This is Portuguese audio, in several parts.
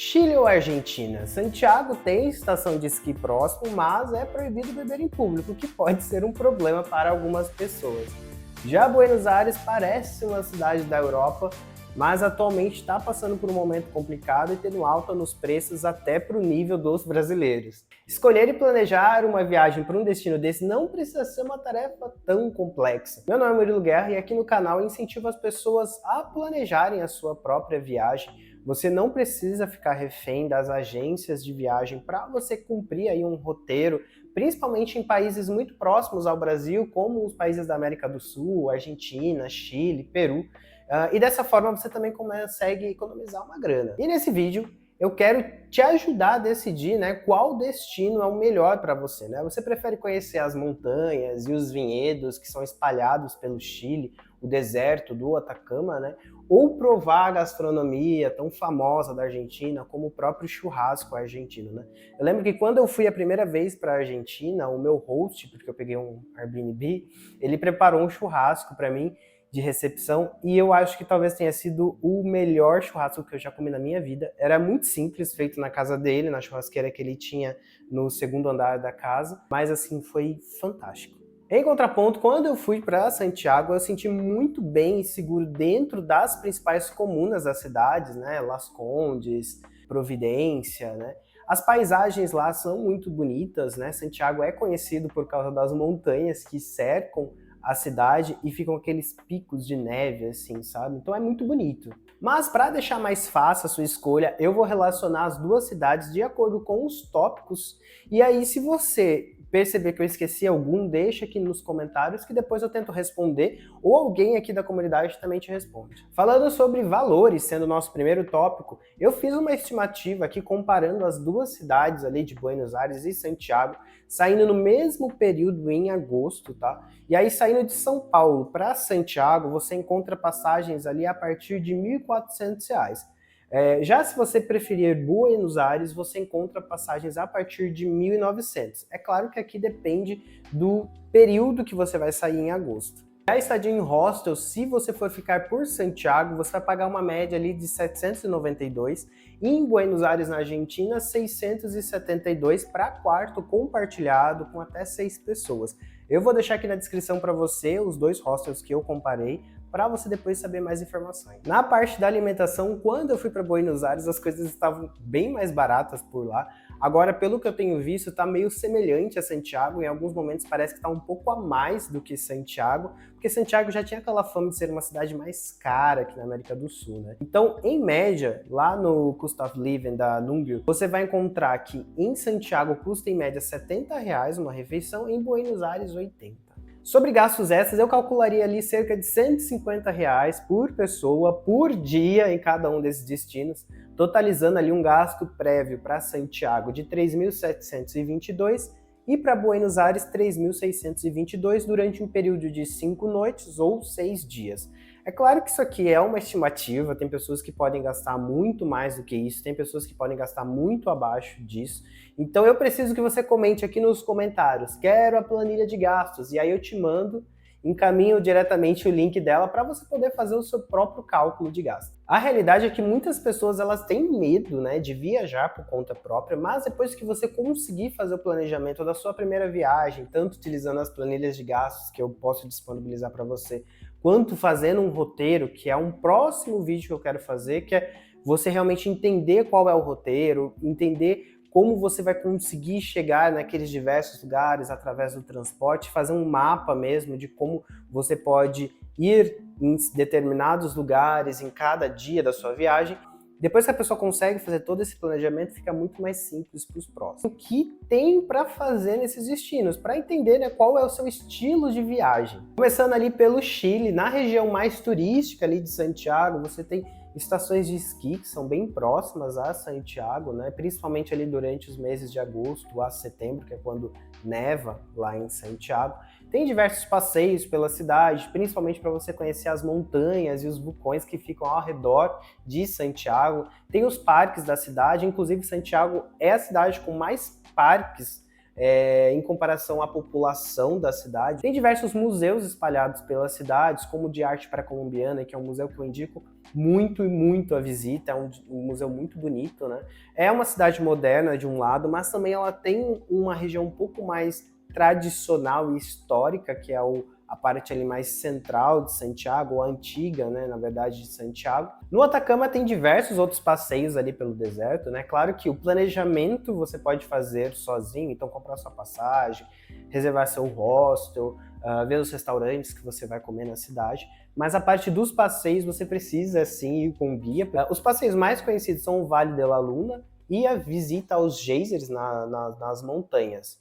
Chile ou Argentina? Santiago tem estação de esqui próximo, mas é proibido beber em público, o que pode ser um problema para algumas pessoas. Já Buenos Aires parece uma cidade da Europa, mas atualmente está passando por um momento complicado e tendo alta nos preços até para o nível dos brasileiros. Escolher e planejar uma viagem para um destino desse não precisa ser uma tarefa tão complexa. Meu nome é Murilo Guerra e aqui no canal eu incentivo as pessoas a planejarem a sua própria viagem. Você não precisa ficar refém das agências de viagem para você cumprir aí um roteiro, principalmente em países muito próximos ao Brasil, como os países da América do Sul, Argentina, Chile, Peru. E dessa forma você também consegue economizar uma grana. E nesse vídeo eu quero te ajudar a decidir, né, qual destino é o melhor para você, né? Você prefere conhecer as montanhas e os vinhedos que são espalhados pelo Chile, o deserto do Atacama, né? Ou provar a gastronomia tão famosa da Argentina, como o próprio churrasco argentino, né? Eu lembro que quando eu fui a primeira vez para a Argentina, o meu host, porque eu peguei um Airbnb, ele preparou um churrasco para mim de recepção, e eu acho que talvez tenha sido o melhor churrasco que eu já comi na minha vida. Era muito simples, feito na casa dele, na churrasqueira que ele tinha no segundo andar da casa, mas assim, foi fantástico. Em contraponto, quando eu fui para Santiago, eu senti muito bem e seguro dentro das principais comunas das cidades, né? Las Condes, Providência, né? As paisagens lá são muito bonitas, né? Santiago é conhecido por causa das montanhas que cercam a cidade e ficam aqueles picos de neve, assim, sabe? Então é muito bonito. Mas para deixar mais fácil a sua escolha, eu vou relacionar as duas cidades de acordo com os tópicos. E aí, se você perceber que eu esqueci algum, deixa aqui nos comentários que depois eu tento responder, ou alguém aqui da comunidade também te responde. Falando sobre valores, sendo o nosso primeiro tópico, eu fiz uma estimativa aqui comparando as duas cidades ali de Buenos Aires e Santiago, saindo no mesmo período em agosto, tá? E aí saindo de São Paulo para Santiago, você encontra passagens ali a partir de R$ 1.400. Já se você preferir Buenos Aires, você encontra passagens a partir de 1.900. É claro que aqui depende do período que você vai sair em agosto. A estadia em hostel, se você for ficar por Santiago, você vai pagar uma média ali de 792, e em Buenos Aires, na Argentina, 672 para quarto compartilhado com até 6 pessoas. Eu vou deixar aqui na descrição para você os dois hostels que eu comparei, para você depois saber mais informações. Na parte da alimentação, quando eu fui para Buenos Aires, as coisas estavam bem mais baratas por lá. Agora, pelo que eu tenho visto, está meio semelhante a Santiago, em alguns momentos parece que está um pouco a mais do que Santiago, porque Santiago já tinha aquela fama de ser uma cidade mais cara aqui na América do Sul, né? Então, em média, lá no Cost of Living da Numbeo, você vai encontrar que em Santiago custa em média R$70 uma refeição, em Buenos Aires 80. Sobre gastos extras, eu calcularia ali cerca de R$150 por pessoa, por dia em cada um desses destinos, totalizando ali um gasto prévio para Santiago de 3.722 e para Buenos Aires 3.622 durante um período de 5 noites ou 6 dias. É claro que isso aqui é uma estimativa, tem pessoas que podem gastar muito mais do que isso, tem pessoas que podem gastar muito abaixo disso. Então eu preciso que você comente aqui nos comentários, quero a planilha de gastos, e aí eu te mando, encaminho diretamente o link dela para você poder fazer o seu próprio cálculo de gasto. A realidade é que muitas pessoas elas têm medo, né, de viajar por conta própria, mas depois que você conseguir fazer o planejamento da sua primeira viagem, tanto utilizando as planilhas de gastos que eu posso disponibilizar para você, quanto fazendo um roteiro, que é um próximo vídeo que eu quero fazer, que é você realmente entender qual é o roteiro, entender como você vai conseguir chegar naqueles diversos lugares através do transporte, fazer um mapa mesmo de como você pode ir em determinados lugares em cada dia da sua viagem. Depois que a pessoa consegue fazer todo esse planejamento, fica muito mais simples para os próximos. O que tem para fazer nesses destinos? Para entender, né, qual é o seu estilo de viagem. Começando ali pelo Chile, na região mais turística ali de Santiago, você tem estações de esqui que são bem próximas a Santiago, né? Principalmente ali durante os meses de agosto a setembro, que é quando neva lá em Santiago. Tem diversos passeios pela cidade, principalmente para você conhecer as montanhas e os vulcões que ficam ao redor de Santiago. Tem os parques da cidade, inclusive Santiago é a cidade com mais parques em comparação à população da cidade. Tem diversos museus espalhados pelas cidades, como o de arte pré-colombiana, que é um museu que eu indico muito e muito a visita, é um museu muito bonito, né? É uma cidade moderna de um lado, mas também ela tem uma região um pouco mais tradicional e histórica, que é a parte ali mais central de Santiago, ou antiga, né, na verdade, de Santiago. No Atacama tem diversos outros passeios ali pelo deserto, né? Claro que o planejamento você pode fazer sozinho, então comprar sua passagem, reservar seu hostel, ver os restaurantes que você vai comer na cidade. Mas a parte dos passeios você precisa sim ir com guia. Os passeios mais conhecidos são o Vale de la Luna e a visita aos geysers nas montanhas.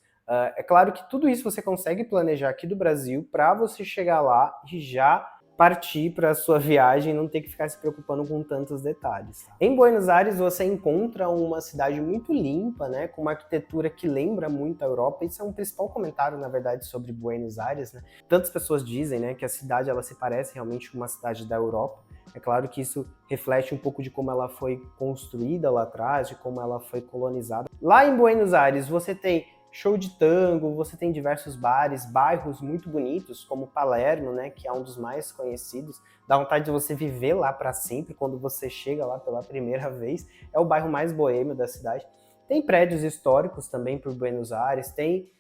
É claro que tudo isso você consegue planejar aqui do Brasil para você chegar lá e já partir para a sua viagem e não ter que ficar se preocupando com tantos detalhes. Tá? Em Buenos Aires você encontra uma cidade muito limpa, né, com uma arquitetura que lembra muito a Europa. Isso é um principal comentário, na verdade, sobre Buenos Aires. Né? Tantas pessoas dizem, né, que a cidade ela se parece realmente com uma cidade da Europa. É claro que isso reflete um pouco de como ela foi construída lá atrás, de como ela foi colonizada. Lá em Buenos Aires você tem show de tango, você tem diversos bares, bairros muito bonitos, como Palermo, né, que é um dos mais conhecidos. Dá vontade de você viver lá para sempre quando você chega lá pela primeira vez. É o bairro mais boêmio da cidade. Tem prédios históricos também por Buenos Aires, tem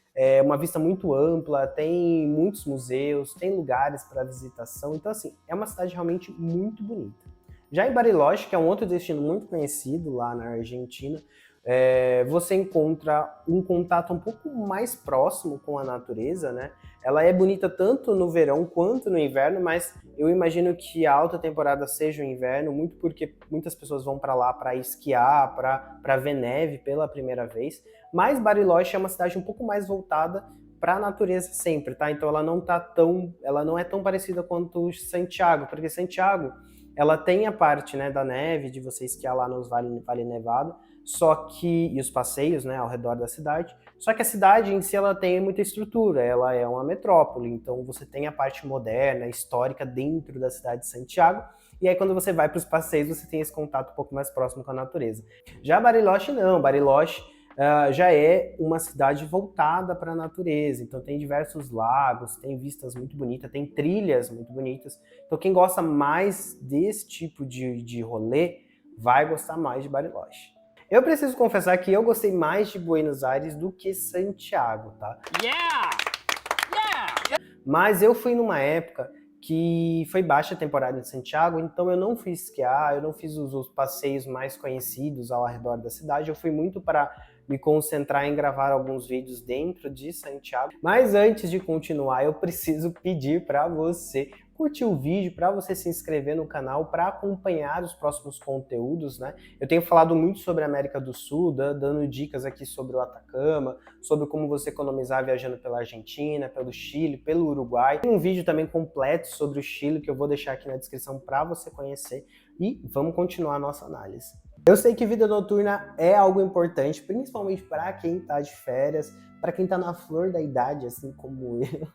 uma vista muito ampla, tem muitos museus, tem lugares para visitação. Então, assim, é uma cidade realmente muito bonita. Já em Bariloche, que é um outro destino muito conhecido lá na Argentina, você encontra um contato um pouco mais próximo com a natureza, né? Ela é bonita tanto no verão quanto no inverno, mas eu imagino que a alta temporada seja o inverno, muito porque muitas pessoas vão para lá para esquiar, para ver neve pela primeira vez. Mas Bariloche é uma cidade um pouco mais voltada para a natureza sempre, tá? Então ela não é tão parecida quanto Santiago, porque Santiago ela tem a parte, né, da neve, de você esquiar lá nos Vale Nevado, e os passeios, né, ao redor da cidade. Só que a cidade em si ela tem muita estrutura, ela é uma metrópole, então você tem a parte moderna, histórica dentro da cidade de Santiago. E aí quando você vai para os passeios, você tem esse contato um pouco mais próximo com a natureza. Já Bariloche não, Bariloche já é uma cidade voltada para a natureza, então tem diversos lagos, tem vistas muito bonitas, tem trilhas muito bonitas. Então quem gosta mais desse tipo de rolê vai gostar mais de Bariloche. Eu preciso confessar que eu gostei mais de Buenos Aires do que Santiago, tá? Yeah! Yeah! Mas eu fui numa época que foi baixa a temporada em Santiago, então eu não fui esquiar, eu não fiz os passeios mais conhecidos ao redor da cidade, eu fui muito para me concentrar em gravar alguns vídeos dentro de Santiago. Mas antes de continuar, eu preciso pedir para você curtir o vídeo, para você se inscrever no canal, para acompanhar os próximos conteúdos, né? Eu tenho falado muito sobre a América do Sul, dando dicas aqui sobre o Atacama, sobre como você economizar viajando pela Argentina, pelo Chile, pelo Uruguai. Tem um vídeo também completo sobre o Chile que eu vou deixar aqui na descrição para você conhecer e vamos continuar a nossa análise. Eu sei que vida noturna é algo importante, principalmente para quem está de férias, para quem está na flor da idade, assim como eu.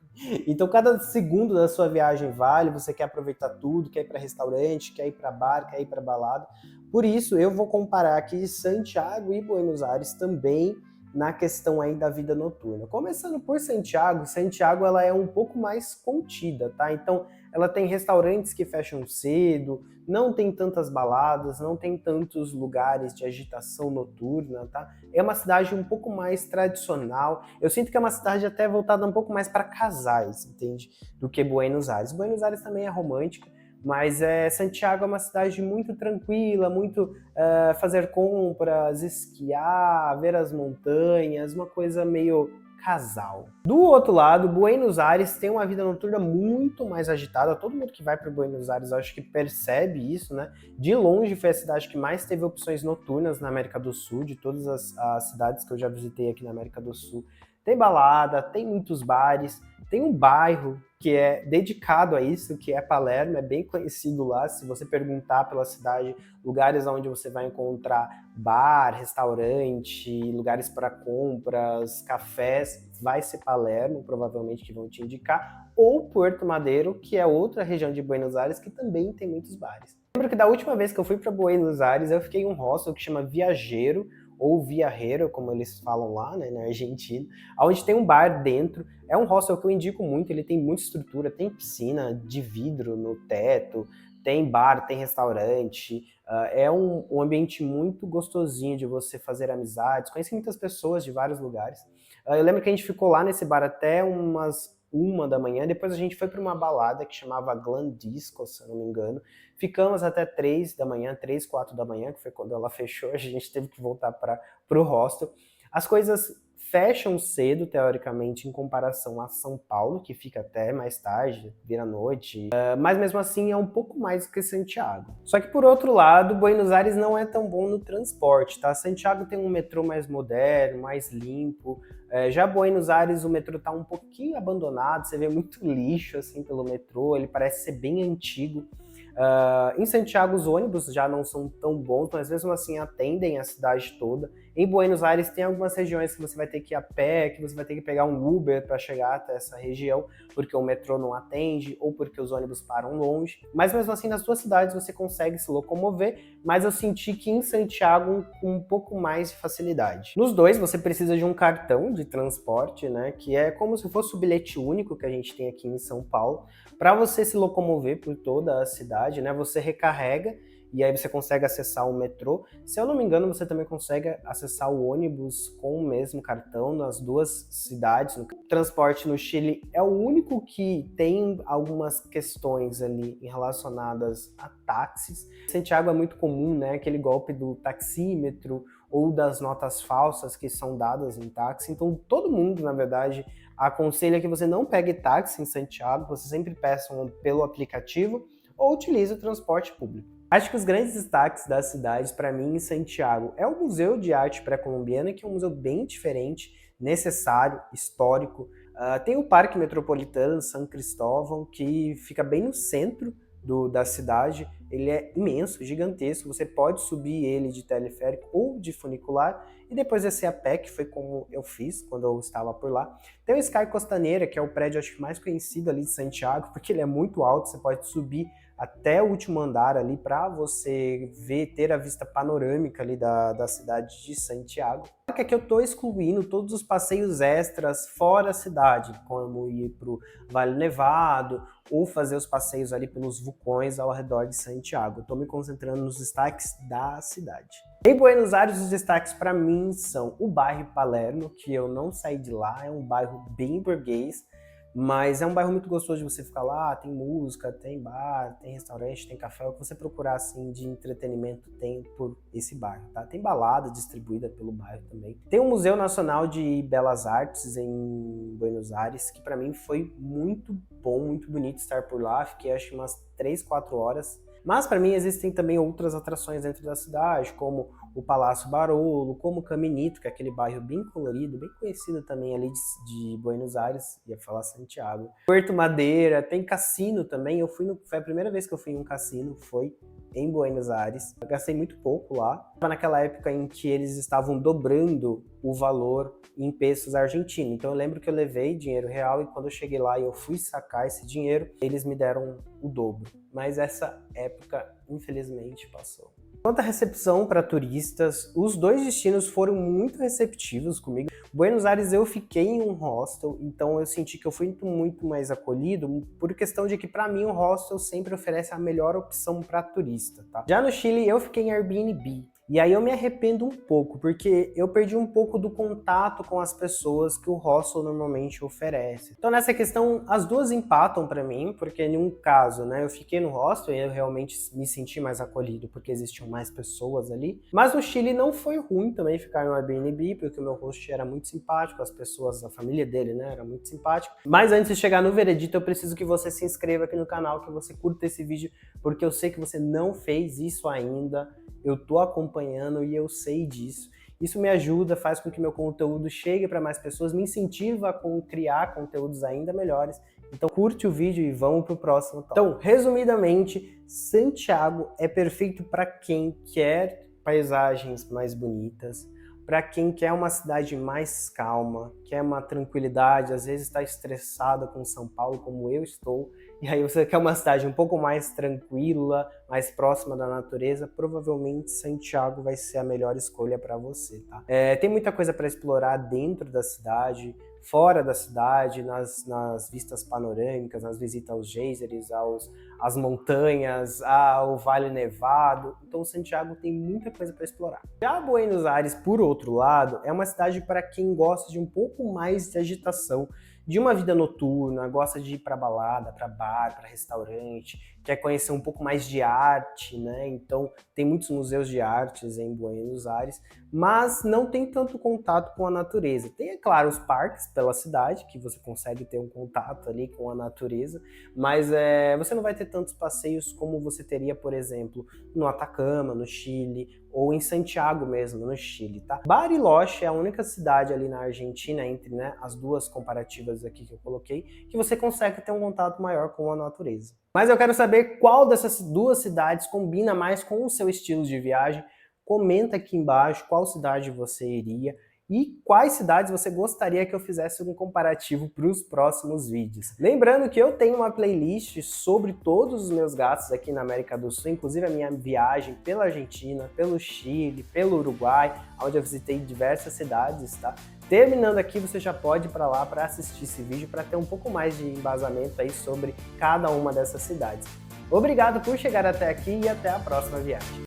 Então, cada segundo da sua viagem vale, você quer aproveitar tudo, quer ir para restaurante, quer ir para bar, quer ir para balada. Por isso, eu vou comparar aqui Santiago e Buenos Aires também na questão aí da vida noturna. Começando por Santiago, Santiago ela é um pouco mais contida, tá? Então, ela tem restaurantes que fecham cedo, não tem tantas baladas, não tem tantos lugares de agitação noturna, tá? É uma cidade um pouco mais tradicional. Eu sinto que é uma cidade até voltada um pouco mais para casais, entende? Do que Buenos Aires. Buenos Aires também é romântica, mas Santiago é uma cidade muito tranquila, muito fazer compras, esquiar, ver as montanhas, uma coisa meio casal. Do outro lado, Buenos Aires tem uma vida noturna muito mais agitada. Todo mundo que vai para Buenos Aires acho que percebe isso, né? De longe foi a cidade que mais teve opções noturnas na América do Sul, de todas as cidades que eu já visitei aqui na América do Sul. Tem balada, tem muitos bares, tem um bairro que é dedicado a isso, que é Palermo, é bem conhecido lá. Se você perguntar pela cidade, lugares onde você vai encontrar bar, restaurante, lugares para compras, cafés, vai ser Palermo, provavelmente, que vão te indicar, ou Puerto Madero, que é outra região de Buenos Aires que também tem muitos bares. Lembro que da última vez que eu fui para Buenos Aires, eu fiquei em um hostel que chama Viajeiro. ou Viajero, como eles falam lá, né, na Argentina, onde tem um bar dentro. É um hostel que eu indico muito, ele tem muita estrutura, tem piscina de vidro no teto, tem bar, tem restaurante, é um ambiente muito gostosinho de você fazer amizades, conheci muitas pessoas de vários lugares. Eu lembro que a gente ficou lá nesse bar até umas 1 da manhã, depois a gente foi para uma balada que chamava Glam Disco, se eu não me engano. Ficamos até 3 da manhã, 3, 4 da manhã, que foi quando ela fechou, a gente teve que voltar para o hostel. As coisas fecham cedo, teoricamente, em comparação a São Paulo, que fica até mais tarde, vira noite, mas mesmo assim é um pouco mais que Santiago. Só que por outro lado, Buenos Aires não é tão bom no transporte, tá? Santiago tem um metrô mais moderno, mais limpo, já Buenos Aires o metrô tá um pouquinho abandonado, você vê muito lixo assim pelo metrô, ele parece ser bem antigo. Em Santiago os ônibus já não são tão bons, mas mesmo assim atendem a cidade toda. Em Buenos Aires tem algumas regiões que você vai ter que ir a pé, que você vai ter que pegar um Uber para chegar até essa região, porque o metrô não atende ou porque os ônibus param longe. Mas mesmo assim nas duas cidades você consegue se locomover, mas eu senti que em Santiago um pouco mais de facilidade. Nos dois você precisa de um cartão de transporte, né, que é como se fosse o bilhete único que a gente tem aqui em São Paulo, para você se locomover por toda a cidade, né? Você recarrega e aí você consegue acessar o metrô. Se eu não me engano, você também consegue acessar o ônibus com o mesmo cartão nas duas cidades. O transporte no Chile é o único que tem algumas questões ali relacionadas a táxis. Santiago é muito comum, né? Aquele golpe do taxímetro ou das notas falsas que são dadas em táxi. Então todo mundo, na verdade, aconselha que você não pegue táxi em Santiago, você sempre peça pelo aplicativo ou utilize o transporte público. Acho que os grandes destaques das cidades, para mim, em Santiago, é o Museu de Arte Pré-Colombiana, que é um museu bem diferente, necessário, histórico. Tem o Parque Metropolitano San Cristóvão, que fica bem no centro da cidade. Ele é imenso, gigantesco, você pode subir ele de teleférico ou de funicular e depois descer a pé, que foi como eu fiz quando eu estava por lá. Tem o Sky Costaneira, que é o prédio acho que mais conhecido ali de Santiago, porque ele é muito alto, você pode subir até o último andar ali para você ter a vista panorâmica ali da cidade de Santiago. Só que aqui eu estou excluindo todos os passeios extras fora a cidade, como ir para o Vale Nevado ou fazer os passeios ali pelos vulcões ao redor de Santiago. Estou me concentrando nos destaques da cidade. Em Buenos Aires, os destaques para mim são o bairro Palermo, que eu não saí de lá, é um bairro bem burguês, mas é um bairro muito gostoso de você ficar lá, tem música, tem bar, tem restaurante, tem café, o que você procurar assim de entretenimento tem por esse bairro, tá? Tem balada distribuída pelo bairro também. Tem o Museu Nacional de Belas Artes em Buenos Aires, que para mim foi muito bom, muito bonito estar por lá, fiquei acho que umas 3, 4 horas. Mas para mim existem também outras atrações dentro da cidade, como o Palácio Barolo, como o Caminito, que é aquele bairro bem colorido, bem conhecido também ali de Buenos Aires, ia falar Santiago. Puerto Madeira, tem cassino também, foi a primeira vez que eu fui em um cassino, foi em Buenos Aires. Eu gastei muito pouco lá. Estava naquela época em que eles estavam dobrando o valor em pesos argentinos. Então eu lembro que eu levei dinheiro real e quando eu cheguei lá e eu fui sacar esse dinheiro, eles me deram o dobro. Mas essa época, infelizmente, passou. Quanto à recepção para turistas, os dois destinos foram muito receptivos comigo. Buenos Aires eu fiquei em um hostel, então eu senti que eu fui muito mais acolhido, por questão de que para mim o hostel sempre oferece a melhor opção para turista, tá? Já no Chile eu fiquei em Airbnb. E aí eu me arrependo um pouco, porque eu perdi um pouco do contato com as pessoas que o hostel normalmente oferece. Então nessa questão, as duas empatam para mim, porque em um caso, né, eu fiquei no hostel e eu realmente me senti mais acolhido, porque existiam mais pessoas ali. Mas no Chile não foi ruim também ficar no Airbnb, porque o meu host era muito simpático, as pessoas, a família dele, né, era muito simpático. Mas antes de chegar no veredito, eu preciso que você se inscreva aqui no canal, que você curta esse vídeo, porque eu sei que você não fez isso ainda. Eu tô acompanhando e eu sei disso. Isso me ajuda, faz com que meu conteúdo chegue para mais pessoas, me incentiva a criar conteúdos ainda melhores. Então curte o vídeo e vamos pro próximo tópico. Então, resumidamente, Santiago é perfeito para quem quer paisagens mais bonitas, para quem quer uma cidade mais calma, quer uma tranquilidade, às vezes está estressado com São Paulo, como eu estou, e aí você quer uma cidade um pouco mais tranquila, mais próxima da natureza, provavelmente Santiago vai ser a melhor escolha para você, tá? Tem muita coisa para explorar dentro da cidade, fora da cidade, nas vistas panorâmicas, nas visitas aos geysers, às montanhas, ao Vale Nevado. Então Santiago tem muita coisa para explorar. Já Buenos Aires, por outro lado, é uma cidade para quem gosta de um pouco mais de agitação, de uma vida noturna, gosta de ir para balada, para bar, para restaurante, quer conhecer um pouco mais de arte, né? Então tem muitos museus de artes em Buenos Aires, mas não tem tanto contato com a natureza. Tem, é claro, os parques pela cidade, que você consegue ter um contato ali com a natureza, mas você não vai ter tantos passeios como você teria, por exemplo, no Atacama, no Chile, ou em Santiago mesmo, no Chile, tá? Bariloche é a única cidade ali na Argentina, entre, né, as duas comparativas aqui que eu coloquei, que você consegue ter um contato maior com a natureza. Mas eu quero saber qual dessas duas cidades combina mais com o seu estilo de viagem. Comenta aqui embaixo qual cidade você iria e quais cidades você gostaria que eu fizesse um comparativo para os próximos vídeos. Lembrando que eu tenho uma playlist sobre todos os meus gastos aqui na América do Sul, inclusive a minha viagem pela Argentina, pelo Chile, pelo Uruguai, onde eu visitei diversas cidades, tá? Terminando aqui, você já pode ir para lá para assistir esse vídeo, para ter um pouco mais de embasamento aí sobre cada uma dessas cidades. Obrigado por chegar até aqui e até a próxima viagem.